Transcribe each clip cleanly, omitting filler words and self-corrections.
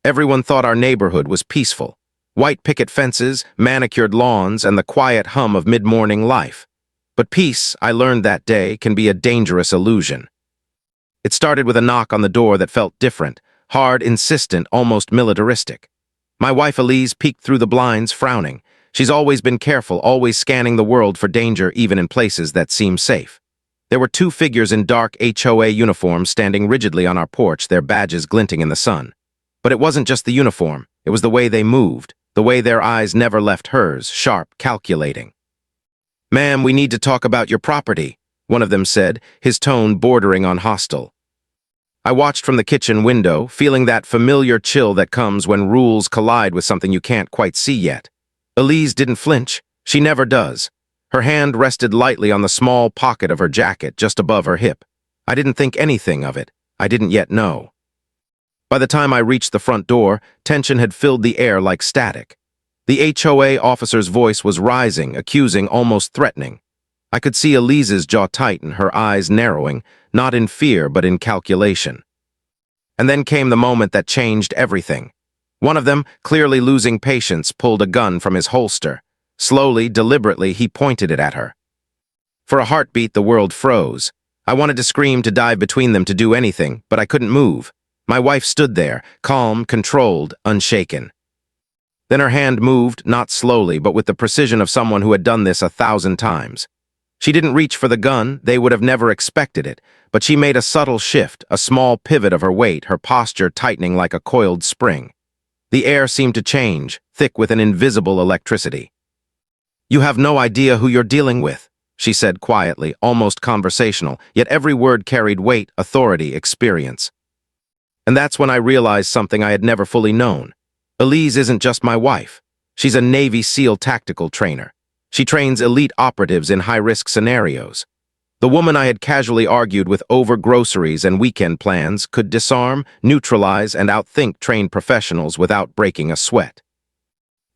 Everyone thought our neighborhood was peaceful. White picket fences, manicured lawns, and the quiet hum of mid-morning life. But peace, I learned that day, can be a dangerous illusion. It started with a knock on the door that felt different, hard, insistent, almost militaristic. My wife Elise peeked through the blinds, frowning. She's always been careful, always scanning the world for danger, even in places that seem safe. There were two figures in dark HOA uniforms standing rigidly on our porch, their badges glinting in the sun. But it wasn't just the uniform, it was the way they moved, the way their eyes never left hers, sharp, calculating. "Ma'am, we need to talk about your property," one of them said, his tone bordering on hostile. I watched from the kitchen window, feeling that familiar chill that comes when rules collide with something you can't quite see yet. Elise didn't flinch. She never does. Her hand rested lightly on the small pocket of her jacket just above her hip. I didn't think anything of it. I didn't yet know. By the time I reached the front door, tension had filled the air like static. The HOA officer's voice was rising, accusing, almost threatening. I could see Elise's jaw tighten, her eyes narrowing, not in fear but in calculation. And then came the moment that changed everything. One of them, clearly losing patience, pulled a gun from his holster. Slowly, deliberately, he pointed it at her. For a heartbeat, the world froze. I wanted to scream, to dive between them, to do anything, but I couldn't move. My wife stood there, calm, controlled, unshaken. Then her hand moved, not slowly, but with the precision of someone who had done this 1,000 times. She didn't reach for the gun, they would have never expected it, but she made a subtle shift, a small pivot of her weight, her posture tightening like a coiled spring. The air seemed to change, thick with an invisible electricity. "You have no idea who you're dealing with," she said quietly, almost conversational, yet every word carried weight, authority, experience. And that's when I realized something I had never fully known. Elise isn't just my wife. She's a Navy SEAL tactical trainer. She trains elite operatives in high-risk scenarios. The woman I had casually argued with over groceries and weekend plans could disarm, neutralize, and outthink trained professionals without breaking a sweat.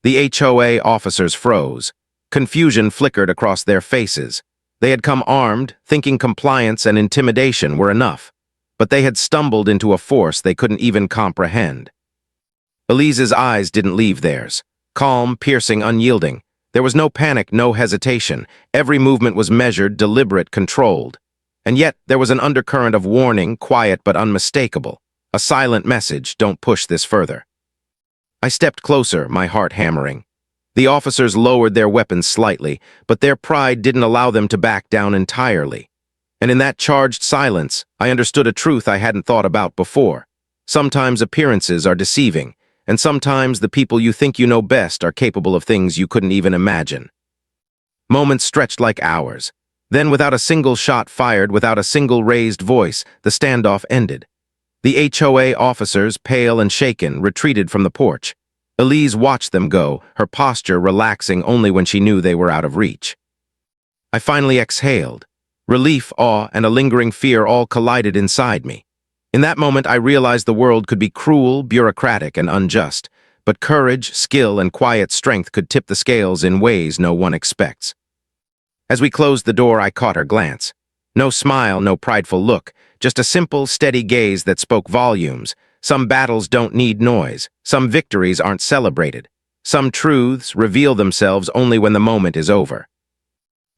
The HOA officers froze. Confusion flickered across their faces. They had come armed, thinking compliance and intimidation were enough. But they had stumbled into a force they couldn't even comprehend. Elise's eyes didn't leave theirs. Calm, piercing, unyielding. There was no panic, no hesitation. Every movement was measured, deliberate, controlled. And yet, there was an undercurrent of warning, quiet but unmistakable. A silent message, don't push this further. I stepped closer, my heart hammering. The officers lowered their weapons slightly, but their pride didn't allow them to back down entirely. And in that charged silence, I understood a truth I hadn't thought about before. Sometimes appearances are deceiving, and sometimes the people you think you know best are capable of things you couldn't even imagine. Moments stretched like hours. Then, without a single shot fired, without a single raised voice, the standoff ended. The HOA officers, pale and shaken, retreated from the porch. Elise watched them go, her posture relaxing only when she knew they were out of reach. I finally exhaled. Relief, awe, and a lingering fear all collided inside me. In that moment, I realized the world could be cruel, bureaucratic, and unjust, but courage, skill, and quiet strength could tip the scales in ways no one expects. As we closed the door, I caught her glance. No smile, no prideful look, just a simple, steady gaze that spoke volumes. Some battles don't need noise. Some victories aren't celebrated. Some truths reveal themselves only when the moment is over.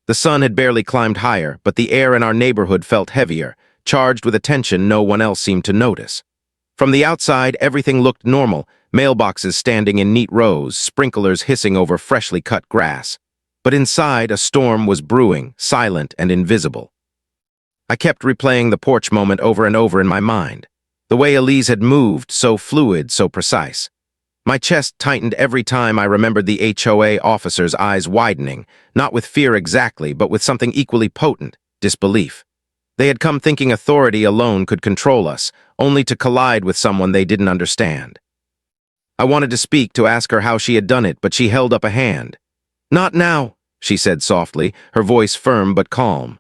The sun had barely climbed higher, but the air in our neighborhood felt heavier, charged with a tension no one else seemed to notice. From the outside, everything looked normal, mailboxes standing in neat rows, sprinklers hissing over freshly cut grass. But inside, a storm was brewing, silent and invisible. I kept replaying the porch moment over and over in my mind. The way Elise had moved, so fluid, so precise. My chest tightened every time I remembered the HOA officer's eyes widening, not with fear exactly, but with something equally potent, disbelief. They had come thinking authority alone could control us, only to collide with someone they didn't understand. I wanted to speak, to ask her how she had done it, but she held up a hand. "Not now," she said softly, her voice firm but calm.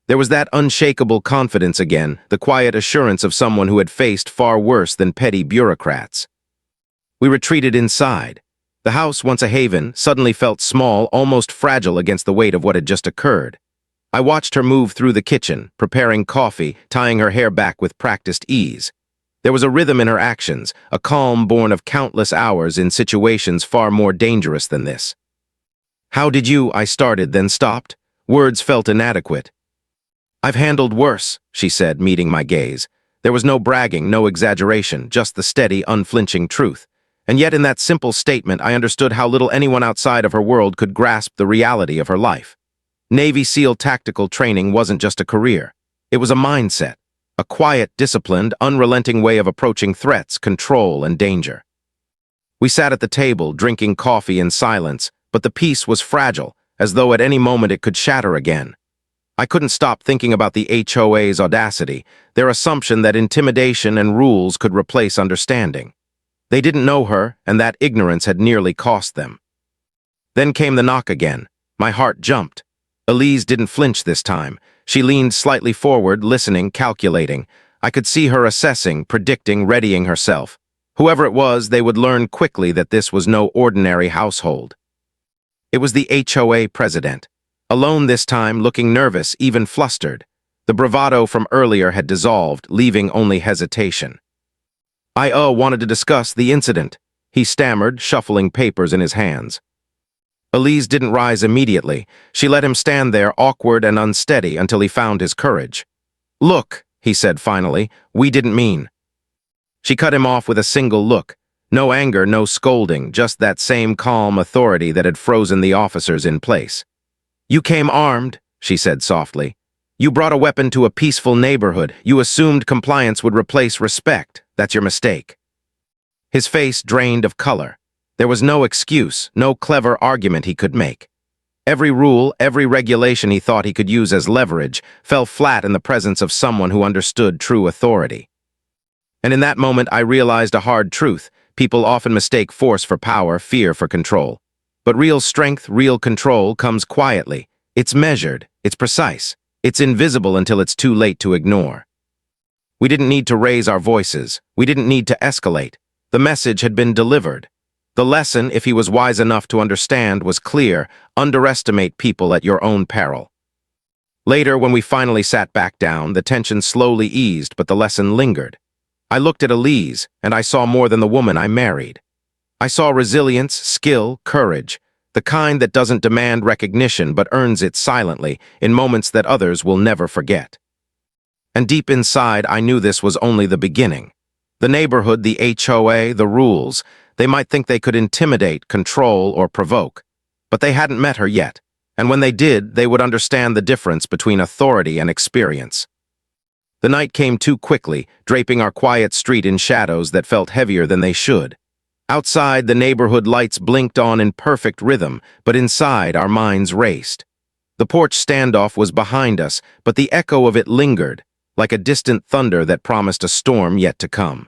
There was that unshakable confidence again, the quiet assurance of someone who had faced far worse than petty bureaucrats. We retreated inside. The house, once a haven, suddenly felt small, almost fragile against the weight of what had just occurred. I watched her move through the kitchen, preparing coffee, tying her hair back with practiced ease. There was a rhythm in her actions, a calm born of countless hours in situations far more dangerous than this. "How did you?" I started, then stopped. Words felt inadequate. "I've handled worse," she said, meeting my gaze. There was no bragging, no exaggeration, just the steady, unflinching truth. And yet in that simple statement, I understood how little anyone outside of her world could grasp the reality of her life. Navy SEAL tactical training wasn't just a career. It was a mindset, a quiet, disciplined, unrelenting way of approaching threats, control, and danger. We sat at the table, drinking coffee in silence, but the peace was fragile, as though at any moment it could shatter again. I couldn't stop thinking about the HOA's audacity, their assumption that intimidation and rules could replace understanding. They didn't know her, and that ignorance had nearly cost them. Then came the knock again. My heart jumped. Elise didn't flinch this time. She leaned slightly forward, listening, calculating. I could see her assessing, predicting, readying herself. Whoever it was, they would learn quickly that this was no ordinary household. It was the HOA president. Alone this time, looking nervous, even flustered. The bravado from earlier had dissolved, leaving only hesitation. "I wanted to discuss the incident," he stammered, shuffling papers in his hands. Elise didn't rise immediately. She let him stand there, awkward and unsteady, until he found his courage. "Look," he said finally, "we didn't mean." She cut him off with a single look. No anger, no scolding, just that same calm authority that had frozen the officers in place. "You came armed," she said softly. "You brought a weapon to a peaceful neighborhood. You assumed compliance would replace respect. That's your mistake." His face drained of color. There was no excuse, no clever argument he could make. Every rule, every regulation he thought he could use as leverage fell flat in the presence of someone who understood true authority. And in that moment I realized a hard truth. People often mistake force for power, fear for control. But real strength, real control comes quietly. It's measured, it's precise, it's invisible until it's too late to ignore. We didn't need to raise our voices. We didn't need to escalate. The message had been delivered. The lesson, if he was wise enough to understand, was clear: underestimate people at your own peril. Later, when we finally sat back down, the tension slowly eased, but the lesson lingered. I looked at Elise, and I saw more than the woman I married. I saw resilience, skill, courage, the kind that doesn't demand recognition but earns it silently in moments that others will never forget. And deep inside, I knew this was only the beginning. The neighborhood, the HOA, the rules, they might think they could intimidate, control, or provoke. But they hadn't met her yet, and when they did, they would understand the difference between authority and experience. The night came too quickly, draping our quiet street in shadows that felt heavier than they should. Outside, the neighborhood lights blinked on in perfect rhythm, but inside, our minds raced. The porch standoff was behind us, but the echo of it lingered, like a distant thunder that promised a storm yet to come.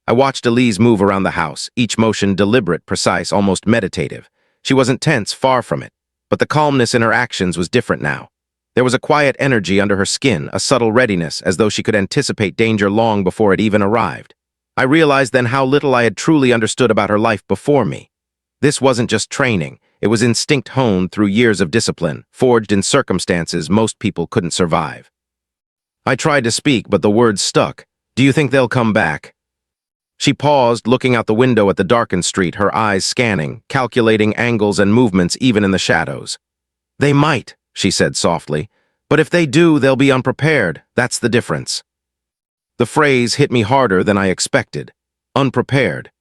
I watched Elise move around the house, each motion deliberate, precise, almost meditative. She wasn't tense, far from it, but the calmness in her actions was different now. There was a quiet energy under her skin, a subtle readiness, as though she could anticipate danger long before it even arrived. I realized then how little I had truly understood about her life before me. This wasn't just training. It was instinct honed through years of discipline, forged in circumstances most people couldn't survive. I tried to speak, but the words stuck. "Do you think they'll come back?" She paused, looking out the window at the darkened street, her eyes scanning, calculating angles and movements even in the shadows. "They might," she said softly, "but if they do, they'll be unprepared. That's the difference." The phrase hit me harder than I expected. Unprepared.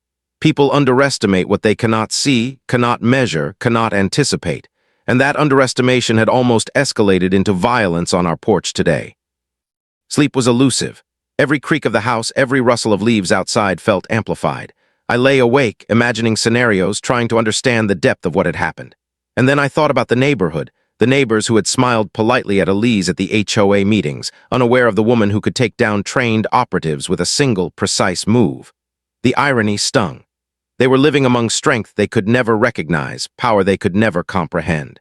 People underestimate what they cannot see, cannot measure, cannot anticipate, and that underestimation had almost escalated into violence on our porch today. Sleep was elusive. Every creak of the house, every rustle of leaves outside felt amplified. I lay awake, imagining scenarios, trying to understand the depth of what had happened. And then I thought about the neighborhood, the neighbors who had smiled politely at Elise at the HOA meetings, unaware of the woman who could take down trained operatives with a single, precise move. The irony stung. They were living among strength they could never recognize, power they could never comprehend.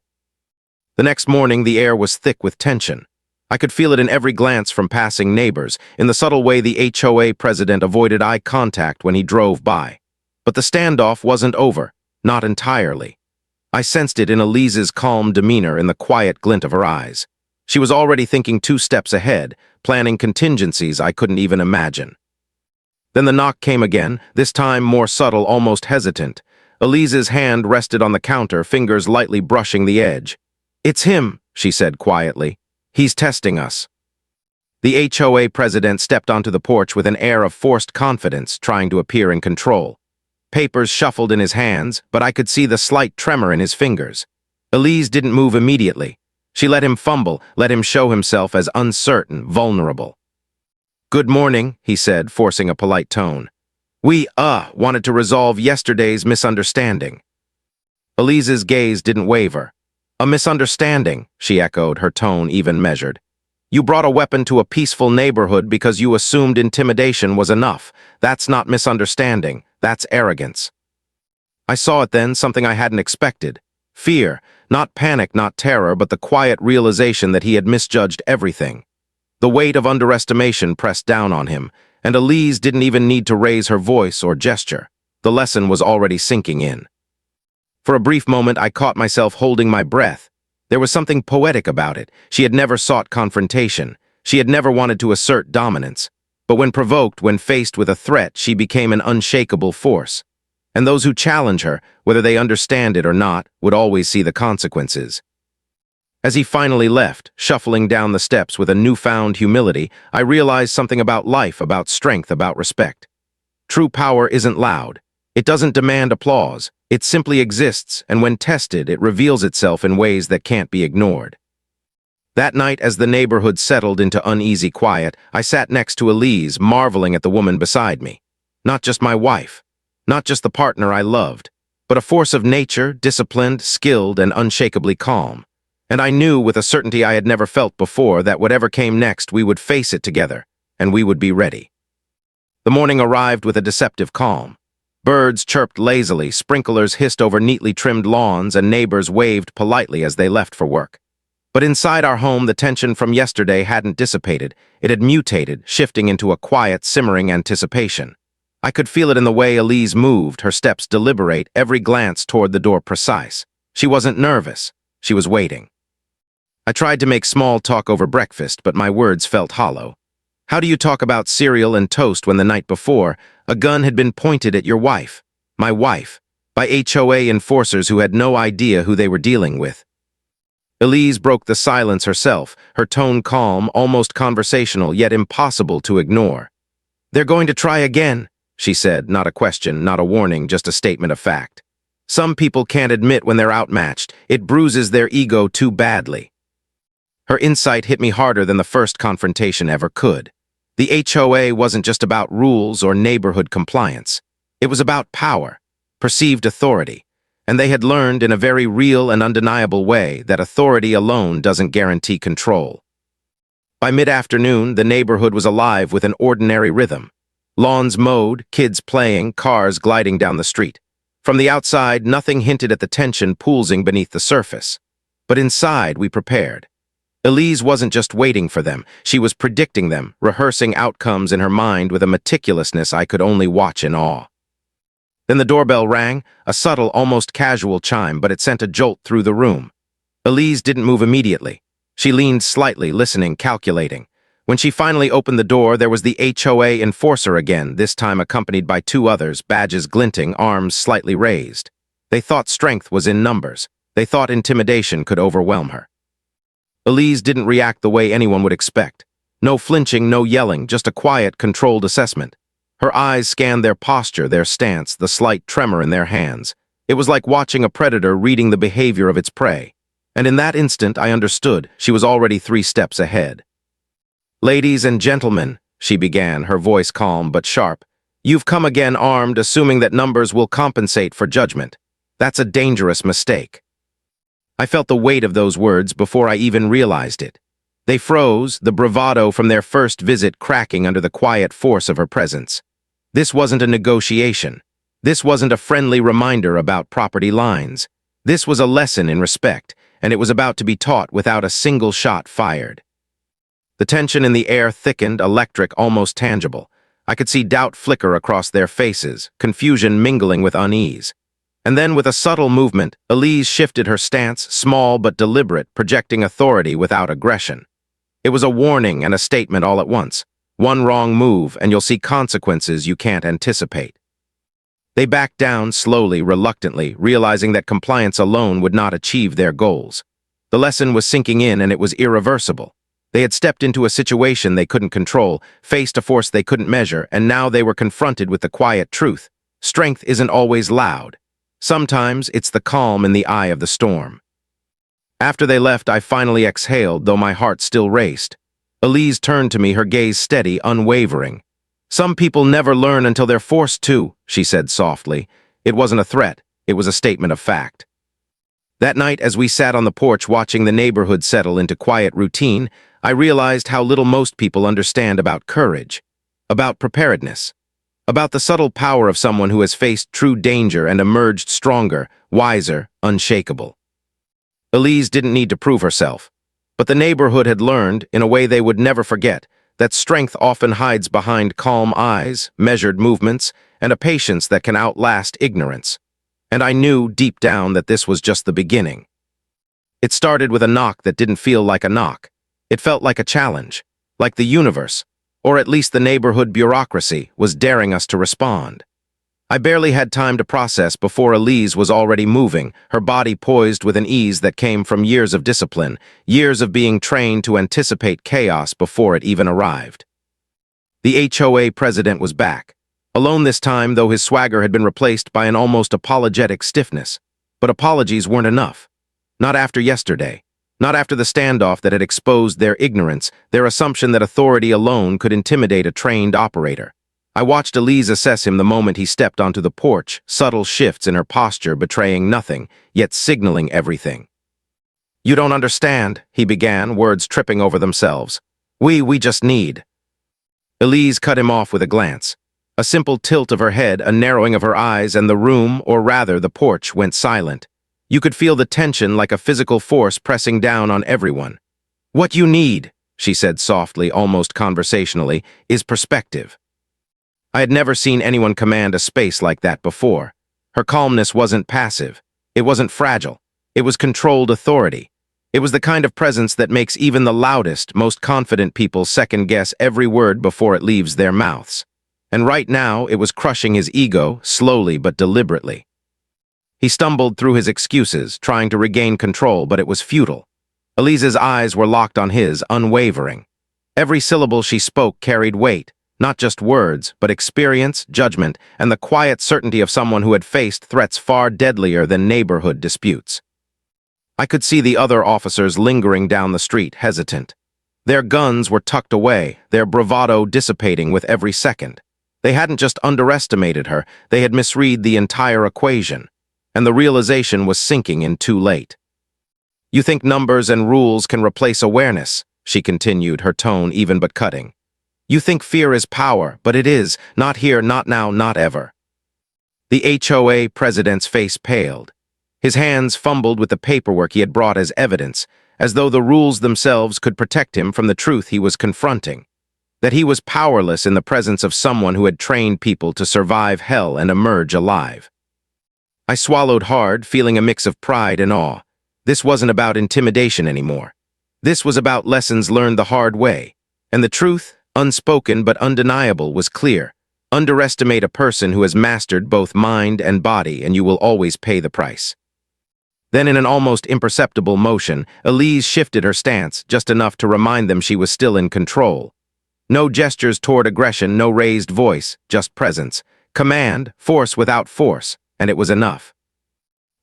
The next morning, the air was thick with tension. I could feel it in every glance from passing neighbors, in the subtle way the HOA president avoided eye contact when he drove by. But the standoff wasn't over, not entirely. I sensed it in Elise's calm demeanor, in the quiet glint of her eyes. She was already thinking 2 steps ahead, planning contingencies I couldn't even imagine. Then the knock came again, this time more subtle, almost hesitant. Elise's hand rested on the counter, fingers lightly brushing the edge. "It's him," she said quietly. "He's testing us." The HOA president stepped onto the porch with an air of forced confidence, trying to appear in control. Papers shuffled in his hands, but I could see the slight tremor in his fingers. Elise didn't move immediately. She let him fumble, let him show himself as uncertain, vulnerable. "Good morning," he said, forcing a polite tone. "We, wanted to resolve yesterday's misunderstanding." Elise's gaze didn't waver. "A misunderstanding," she echoed, her tone even measured. "You brought a weapon to a peaceful neighborhood because you assumed intimidation was enough. That's not misunderstanding. That's arrogance." I saw it then, something I hadn't expected. Fear, not panic, not terror, but the quiet realization that he had misjudged everything. The weight of underestimation pressed down on him, and Elise didn't even need to raise her voice or gesture. The lesson was already sinking in. For a brief moment, I caught myself holding my breath. There was something poetic about it. She had never sought confrontation. She had never wanted to assert dominance. But when provoked, when faced with a threat, she became an unshakable force. And those who challenge her, whether they understand it or not, would always see the consequences. As he finally left, shuffling down the steps with a newfound humility, I realized something about life, about strength, about respect. True power isn't loud. It doesn't demand applause. It simply exists, and when tested, it reveals itself in ways that can't be ignored. That night, as the neighborhood settled into uneasy quiet, I sat next to Elise, marveling at the woman beside me. Not just my wife, not just the partner I loved, but a force of nature, disciplined, skilled, and unshakably calm. And I knew with a certainty I had never felt before that whatever came next, we would face it together, and we would be ready. The morning arrived with a deceptive calm. Birds chirped lazily, sprinklers hissed over neatly trimmed lawns, and neighbors waved politely as they left for work. But inside our home, the tension from yesterday hadn't dissipated. It had mutated, shifting into a quiet, simmering anticipation. I could feel it in the way Elise moved, her steps deliberate, every glance toward the door precise. She wasn't nervous. She was waiting. I tried to make small talk over breakfast, but my words felt hollow. How do you talk about cereal and toast when the night before, a gun had been pointed at your wife, my wife, by HOA enforcers who had no idea who they were dealing with? Elise broke the silence herself, her tone calm, almost conversational, yet impossible to ignore. "They're going to try again," she said, not a question, not a warning, just a statement of fact. "Some people can't admit when they're outmatched. It bruises their ego too badly." Her insight hit me harder than the first confrontation ever could. The HOA wasn't just about rules or neighborhood compliance. It was about power, perceived authority, and they had learned in a very real and undeniable way that authority alone doesn't guarantee control. By mid-afternoon, the neighborhood was alive with an ordinary rhythm. Lawns mowed, kids playing, cars gliding down the street. From the outside, nothing hinted at the tension poolsing beneath the surface. But inside, we prepared. Elise wasn't just waiting for them, she was predicting them, rehearsing outcomes in her mind with a meticulousness I could only watch in awe. Then the doorbell rang, a subtle, almost casual chime, but it sent a jolt through the room. Elise didn't move immediately. She leaned slightly, listening, calculating. When she finally opened the door, there was the HOA enforcer again, this time accompanied by two others, badges glinting, arms slightly raised. They thought strength was in numbers. They thought intimidation could overwhelm her. Elise didn't react the way anyone would expect. No flinching, no yelling, just a quiet, controlled assessment. Her eyes scanned their posture, their stance, the slight tremor in their hands. It was like watching a predator reading the behavior of its prey. And in that instant, I understood she was already 3 steps ahead. "Ladies and gentlemen," she began, her voice calm but sharp, "you've come again armed, assuming that numbers will compensate for judgment. That's a dangerous mistake." I felt the weight of those words before I even realized it. They froze, the bravado from their first visit cracking under the quiet force of her presence. This wasn't a negotiation. This wasn't a friendly reminder about property lines. This was a lesson in respect, and it was about to be taught without a single shot fired. The tension in the air thickened, electric, almost tangible. I could see doubt flicker across their faces, confusion mingling with unease. And then, with a subtle movement, Elise shifted her stance, small but deliberate, projecting authority without aggression. It was a warning and a statement all at once. One wrong move, and you'll see consequences you can't anticipate. They backed down slowly, reluctantly, realizing that compliance alone would not achieve their goals. The lesson was sinking in, and it was irreversible. They had stepped into a situation they couldn't control, faced a force they couldn't measure, and now they were confronted with the quiet truth. Strength isn't always loud. Sometimes it's the calm in the eye of the storm. After they left, I finally exhaled, though my heart still raced. Elise turned to me, her gaze steady, unwavering. "Some people never learn until they're forced to," she said softly. It wasn't a threat, it was a statement of fact. That night, as we sat on the porch watching the neighborhood settle into quiet routine, I realized how little most people understand about courage, about preparedness, about the subtle power of someone who has faced true danger and emerged stronger, wiser, unshakable. Elise didn't need to prove herself, but the neighborhood had learned, in a way they would never forget, that strength often hides behind calm eyes, measured movements, and a patience that can outlast ignorance. And I knew deep down that this was just the beginning. It started with a knock that didn't feel like a knock. It felt like a challenge, like the universe, or at least the neighborhood bureaucracy, was daring us to respond. I barely had time to process before Elise was already moving, her body poised with an ease that came from years of discipline, years of being trained to anticipate chaos before it even arrived. The HOA president was back, alone this time, though his swagger had been replaced by an almost apologetic stiffness. But apologies weren't enough. Not after yesterday. Not after the standoff that had exposed their ignorance, their assumption that authority alone could intimidate a trained operator. I watched Elise assess him the moment he stepped onto the porch, subtle shifts in her posture betraying nothing, yet signaling everything. "You don't understand," he began, words tripping over themselves. We just need." Elise cut him off with a glance. A simple tilt of her head, a narrowing of her eyes, and the room, or rather the porch, went silent. You could feel the tension like a physical force pressing down on everyone. "What you need," she said softly, almost conversationally, "is perspective." I had never seen anyone command a space like that before. Her calmness wasn't passive. It wasn't fragile. It was controlled authority. It was the kind of presence that makes even the loudest, most confident people second-guess every word before it leaves their mouths. And right now, it was crushing his ego, slowly but deliberately. He stumbled through his excuses, trying to regain control, but it was futile. Elise's eyes were locked on his, unwavering. Every syllable she spoke carried weight, not just words, but experience, judgment, and the quiet certainty of someone who had faced threats far deadlier than neighborhood disputes. I could see the other officers lingering down the street, hesitant. Their guns were tucked away, their bravado dissipating with every second. They hadn't just underestimated her, they had misread the entire equation. And the realization was sinking in too late. "You think numbers and rules can replace awareness," she continued, her tone even but cutting. "You think fear is power, but it is, not here, not now, not ever." The HOA president's face paled. His hands fumbled with the paperwork he had brought as evidence, as though the rules themselves could protect him from the truth he was confronting. That he was powerless in the presence of someone who had trained people to survive hell and emerge alive. I swallowed hard, feeling a mix of pride and awe. This wasn't about intimidation anymore. This was about lessons learned the hard way. And the truth, unspoken but undeniable, was clear. Underestimate a person who has mastered both mind and body, and you will always pay the price. Then, in an almost imperceptible motion, Elise shifted her stance, just enough to remind them she was still in control. No gestures toward aggression, no raised voice, just presence. Command, force without force. And it was enough.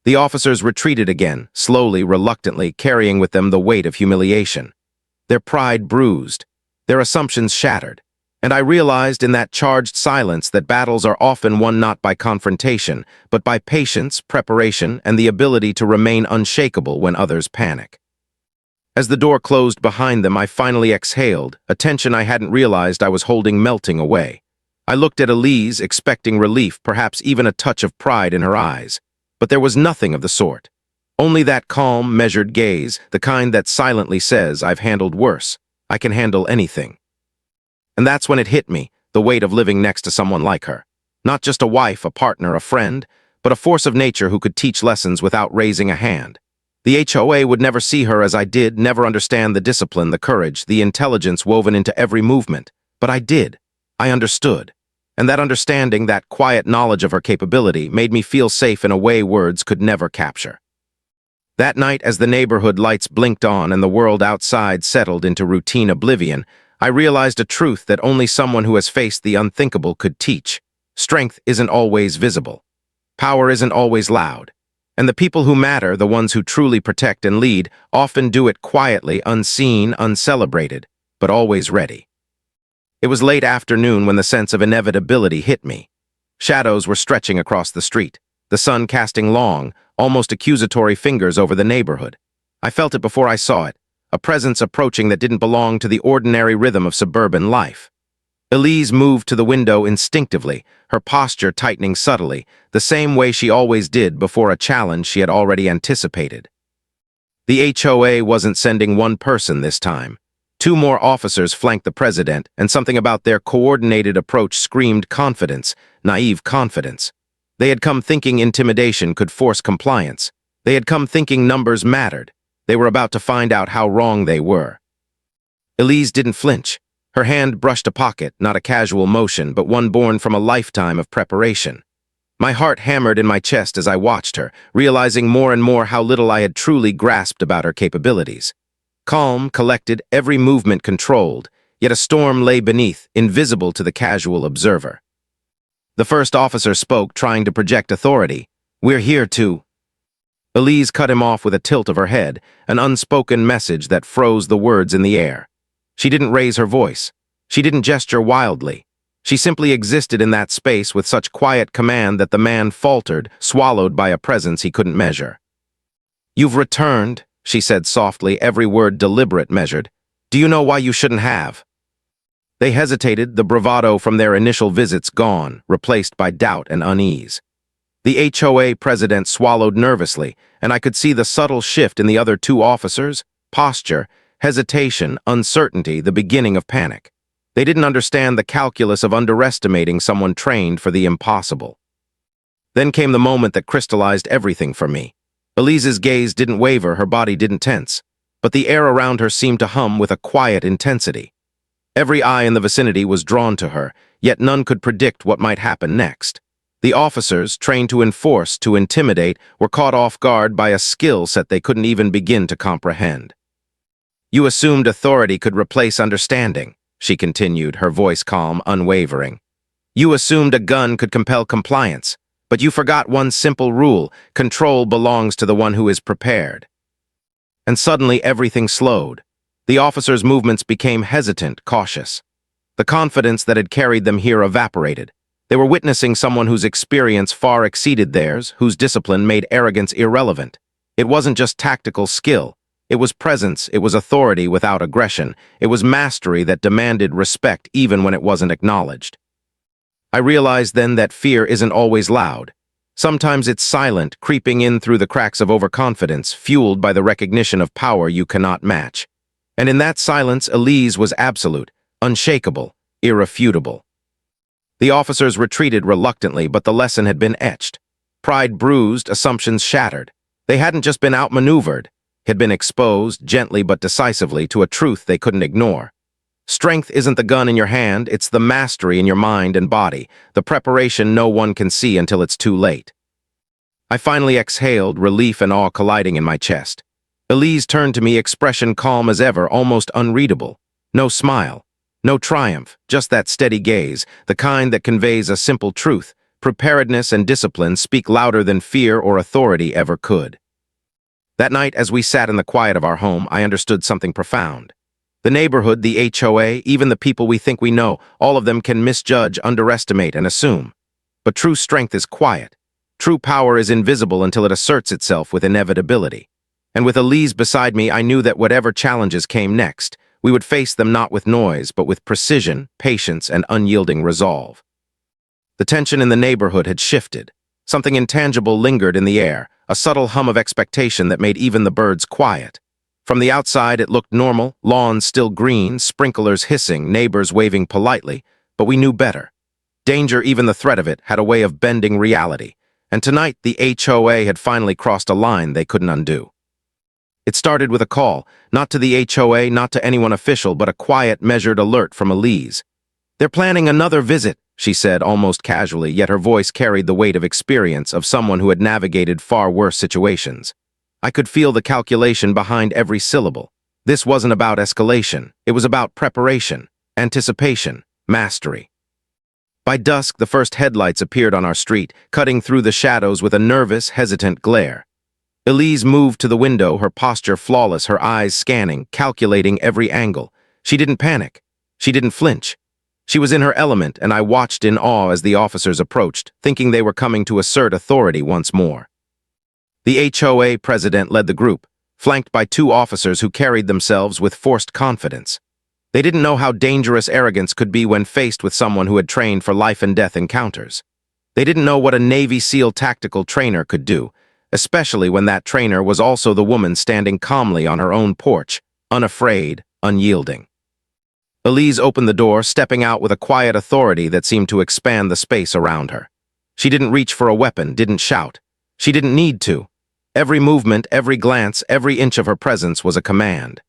The officers retreated again, slowly, reluctantly, carrying with them the weight of humiliation. Their pride bruised, their assumptions shattered, and I realized in that charged silence that battles are often won not by confrontation, but by patience, preparation, and the ability to remain unshakable when others panic. As the door closed behind them, I finally exhaled, a tension I hadn't realized I was holding melting away. I looked at Elise, expecting relief, perhaps even a touch of pride in her eyes. But there was nothing of the sort. Only that calm, measured gaze, the kind that silently says, "I've handled worse. I can handle anything." And that's when it hit me, the weight of living next to someone like her. Not just a wife, a partner, a friend, but a force of nature who could teach lessons without raising a hand. The HOA would never see her as I did, never understand the discipline, the courage, the intelligence woven into every movement. But I did. I understood. And that understanding, that quiet knowledge of her capability, made me feel safe in a way words could never capture. That night, as the neighborhood lights blinked on and the world outside settled into routine oblivion, I realized a truth that only someone who has faced the unthinkable could teach. Strength isn't always visible. Power isn't always loud. And the people who matter, the ones who truly protect and lead, often do it quietly, unseen, uncelebrated, but always ready. It was late afternoon when the sense of inevitability hit me. Shadows were stretching across the street, the sun casting long, almost accusatory fingers over the neighborhood. I felt it before I saw it, a presence approaching that didn't belong to the ordinary rhythm of suburban life. Elise moved to the window instinctively, her posture tightening subtly, the same way she always did before a challenge she had already anticipated. The HOA wasn't sending one person this time. 2 more officers flanked the president, and something about their coordinated approach screamed confidence, naive confidence. They had come thinking intimidation could force compliance. They had come thinking numbers mattered. They were about to find out how wrong they were. Elise didn't flinch. Her hand brushed a pocket, not a casual motion, but one born from a lifetime of preparation. My heart hammered in my chest as I watched her, realizing more and more how little I had truly grasped about her capabilities. Calm, collected, every movement controlled, yet a storm lay beneath, invisible to the casual observer. The first officer spoke, trying to project authority. "We're here to—" Elise cut him off with a tilt of her head, an unspoken message that froze the words in the air. She didn't raise her voice. She didn't gesture wildly. She simply existed in that space with such quiet command that the man faltered, swallowed by a presence he couldn't measure. "You've returned," she said softly, every word deliberate, measured. "Do you know why you shouldn't have?" They hesitated, the bravado from their initial visits gone, replaced by doubt and unease. The HOA president swallowed nervously, and I could see the subtle shift in the other 2 officers, posture, hesitation, uncertainty, the beginning of panic. They didn't understand the calculus of underestimating someone trained for the impossible. Then came the moment that crystallized everything for me. Elise's gaze didn't waver, her body didn't tense, but the air around her seemed to hum with a quiet intensity. Every eye in the vicinity was drawn to her, yet none could predict what might happen next. The officers, trained to enforce, to intimidate, were caught off guard by a skill set they couldn't even begin to comprehend. "You assumed authority could replace understanding," she continued, her voice calm, unwavering. "You assumed a gun could compel compliance, but you forgot one simple rule: control belongs to the one who is prepared." And suddenly everything slowed. The officers' movements became hesitant, cautious. The confidence that had carried them here evaporated. They were witnessing someone whose experience far exceeded theirs, whose discipline made arrogance irrelevant. It wasn't just tactical skill. It was presence, it was authority without aggression, it was mastery that demanded respect even when it wasn't acknowledged. I realized then that fear isn't always loud. Sometimes it's silent, creeping in through the cracks of overconfidence, fueled by the recognition of power you cannot match. And in that silence, Elise was absolute, unshakable, irrefutable. The officers retreated reluctantly, but the lesson had been etched. Pride bruised, assumptions shattered. They hadn't just been outmaneuvered, had been exposed, gently but decisively, to a truth they couldn't ignore. Strength isn't the gun in your hand, it's the mastery in your mind and body, the preparation no one can see until it's too late. I finally exhaled, relief and awe colliding in my chest. Elise turned to me, expression calm as ever, almost unreadable. No smile, no triumph, just that steady gaze, the kind that conveys a simple truth. Preparedness and discipline speak louder than fear or authority ever could. That night, as we sat in the quiet of our home, I understood something profound. The neighborhood, the HOA, even the people we think we know, all of them can misjudge, underestimate, and assume. But true strength is quiet. True power is invisible until it asserts itself with inevitability. And with Elise beside me, I knew that whatever challenges came next, we would face them not with noise, but with precision, patience, and unyielding resolve. The tension in the neighborhood had shifted. Something intangible lingered in the air, a subtle hum of expectation that made even the birds quiet. From the outside, it looked normal, lawns still green, sprinklers hissing, neighbors waving politely, but we knew better. Danger, even the threat of it, had a way of bending reality, and tonight the HOA had finally crossed a line they couldn't undo. It started with a call, not to the HOA, not to anyone official, but a quiet, measured alert from Elise. "They're planning another visit," she said almost casually, yet her voice carried the weight of experience of someone who had navigated far worse situations. I could feel the calculation behind every syllable. This wasn't about escalation. It was about preparation, anticipation, mastery. By dusk, the first headlights appeared on our street, cutting through the shadows with a nervous, hesitant glare. Elise moved to the window, her posture flawless, her eyes scanning, calculating every angle. She didn't panic. She didn't flinch. She was in her element, and I watched in awe as the officers approached, thinking they were coming to assert authority once more. The HOA president led the group, flanked by two officers who carried themselves with forced confidence. They didn't know how dangerous arrogance could be when faced with someone who had trained for life-and-death encounters. They didn't know what a Navy SEAL tactical trainer could do, especially when that trainer was also the woman standing calmly on her own porch, unafraid, unyielding. Elise opened the door, stepping out with a quiet authority that seemed to expand the space around her. She didn't reach for a weapon, didn't shout. She didn't need to. Every movement, every glance, every inch of her presence was a command.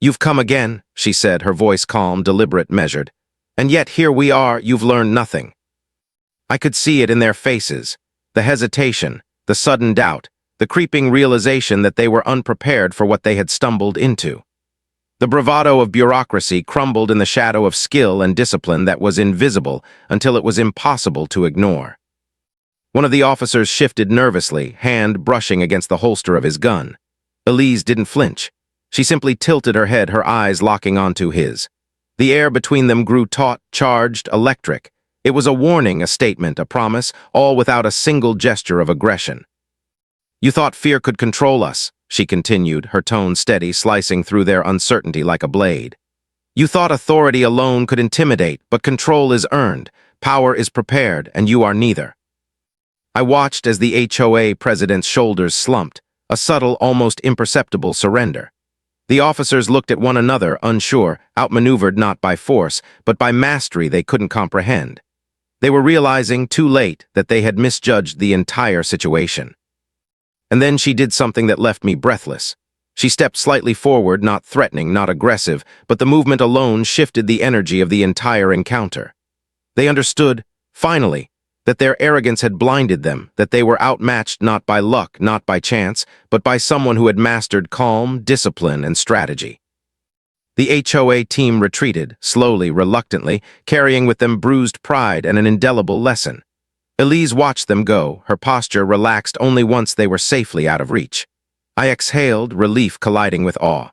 "You've come again," she said, her voice calm, deliberate, measured. "And yet here we are, you've learned nothing." I could see it in their faces, the hesitation, the sudden doubt, the creeping realization that they were unprepared for what they had stumbled into. The bravado of bureaucracy crumbled in the shadow of skill and discipline that was invisible until it was impossible to ignore. One of the officers shifted nervously, hand brushing against the holster of his gun. Elise didn't flinch. She simply tilted her head, her eyes locking onto his. The air between them grew taut, charged, electric. It was a warning, a statement, a promise, all without a single gesture of aggression. "You thought fear could control us," she continued, her tone steady, slicing through their uncertainty like a blade. "You thought authority alone could intimidate, but control is earned, power is prepared, and you are neither." I watched as the HOA president's shoulders slumped, a subtle, almost imperceptible surrender. The officers looked at one another, unsure, outmaneuvered not by force, but by mastery they couldn't comprehend. They were realizing, too late, that they had misjudged the entire situation. And then she did something that left me breathless. She stepped slightly forward, not threatening, not aggressive, but the movement alone shifted the energy of the entire encounter. They understood, finally, that their arrogance had blinded them, that they were outmatched not by luck, not by chance, but by someone who had mastered calm, discipline, and strategy. The HOA team retreated, slowly, reluctantly, carrying with them bruised pride and an indelible lesson. Elise watched them go, her posture relaxed only once they were safely out of reach. I exhaled, relief colliding with awe.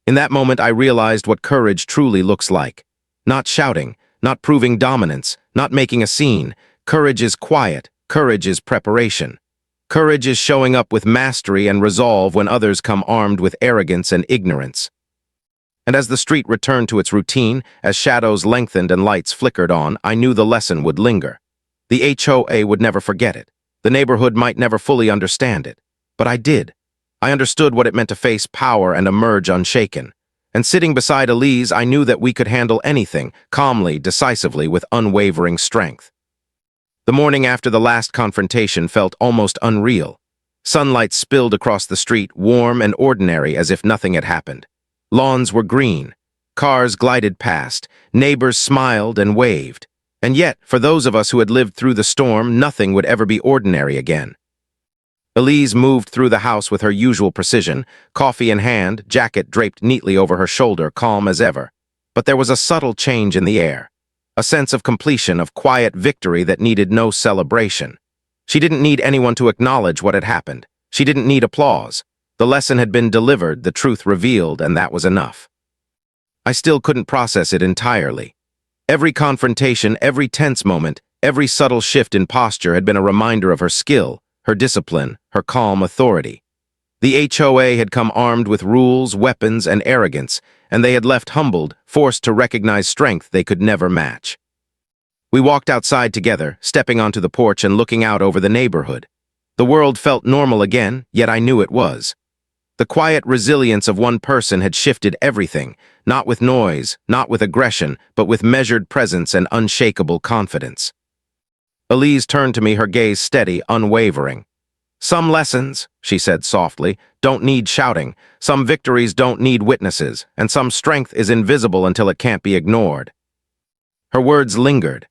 In that moment I realized what courage truly looks like. Not shouting, not proving dominance, not making a scene. Courage is quiet, courage is preparation. Courage is showing up with mastery and resolve when others come armed with arrogance and ignorance. And as the street returned to its routine, as shadows lengthened and lights flickered on, I knew the lesson would linger. The HOA would never forget it. The neighborhood might never fully understand it. But I did. I understood what it meant to face power and emerge unshaken. And sitting beside Elise, I knew that we could handle anything, calmly, decisively, with unwavering strength. The morning after the last confrontation felt almost unreal. Sunlight spilled across the street, warm and ordinary as if nothing had happened. Lawns were green. Cars glided past. Neighbors smiled and waved. And yet, for those of us who had lived through the storm, nothing would ever be ordinary again. Elise moved through the house with her usual precision, coffee in hand, jacket draped neatly over her shoulder, calm as ever. But there was a subtle change in the air. A sense of completion, of quiet victory that needed no celebration. She didn't need anyone to acknowledge what had happened. She didn't need applause. The lesson had been delivered, the truth revealed, and that was enough. I still couldn't process it entirely. Every confrontation, every tense moment, every subtle shift in posture had been a reminder of her skill, her discipline, her calm authority. The HOA had come armed with rules, weapons, and arrogance, and they had left humbled, forced to recognize strength they could never match. We walked outside together, stepping onto the porch and looking out over the neighborhood. The world felt normal again, yet I knew it was. The quiet resilience of one person had shifted everything, not with noise, not with aggression, but with measured presence and unshakable confidence. Elise turned to me, her gaze steady, unwavering. "Some lessons," she said softly, "don't need shouting. Some victories don't need witnesses, and some strength is invisible until it can't be ignored." Her words lingered.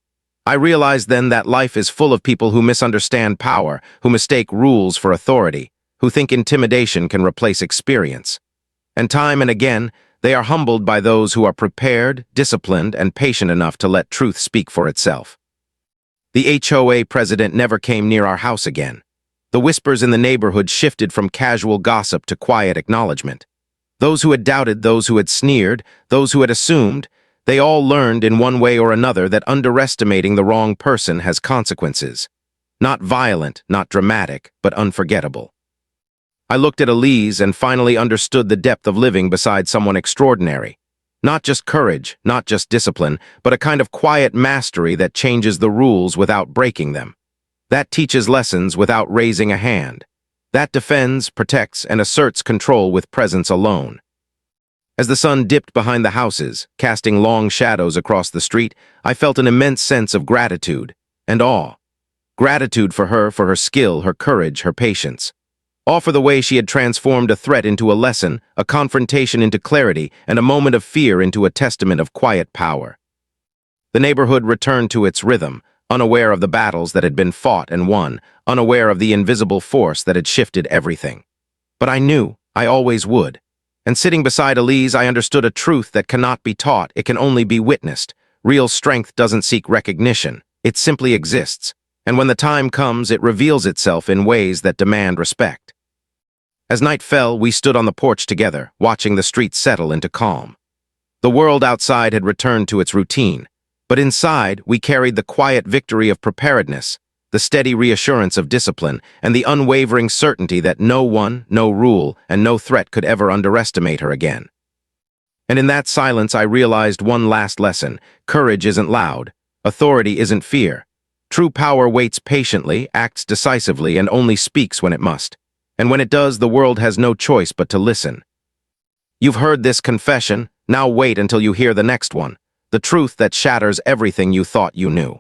I realized then that life is full of people who misunderstand power, who mistake rules for authority, who think intimidation can replace experience. And time and again, they are humbled by those who are prepared, disciplined, and patient enough to let truth speak for itself. The HOA president never came near our house again. The whispers in the neighborhood shifted from casual gossip to quiet acknowledgement. Those who had doubted, those who had sneered, those who had assumed, they all learned in one way or another that underestimating the wrong person has consequences. Not violent, not dramatic, but unforgettable. I looked at Elise and finally understood the depth of living beside someone extraordinary. Not just courage, not just discipline, but a kind of quiet mastery that changes the rules without breaking them. That teaches lessons without raising a hand. That defends, protects, and asserts control with presence alone. As the sun dipped behind the houses, casting long shadows across the street, I felt an immense sense of gratitude and awe. Gratitude for her skill, her courage, her patience. All for the way she had transformed a threat into a lesson, a confrontation into clarity, and a moment of fear into a testament of quiet power. The neighborhood returned to its rhythm, unaware of the battles that had been fought and won, unaware of the invisible force that had shifted everything. But I knew, I always would. And sitting beside Elise, I understood a truth that cannot be taught, it can only be witnessed. Real strength doesn't seek recognition, it simply exists. And when the time comes, it reveals itself in ways that demand respect. As night fell, we stood on the porch together, watching the streets settle into calm. The world outside had returned to its routine, but inside we carried the quiet victory of preparedness, the steady reassurance of discipline, and the unwavering certainty that no one, no rule, and no threat could ever underestimate her again. And in that silence I realized one last lesson: courage isn't loud, authority isn't fear. True power waits patiently, acts decisively, and only speaks when it must. And when it does, the world has no choice but to listen. You've heard this confession, now wait until you hear the next one, the truth that shatters everything you thought you knew.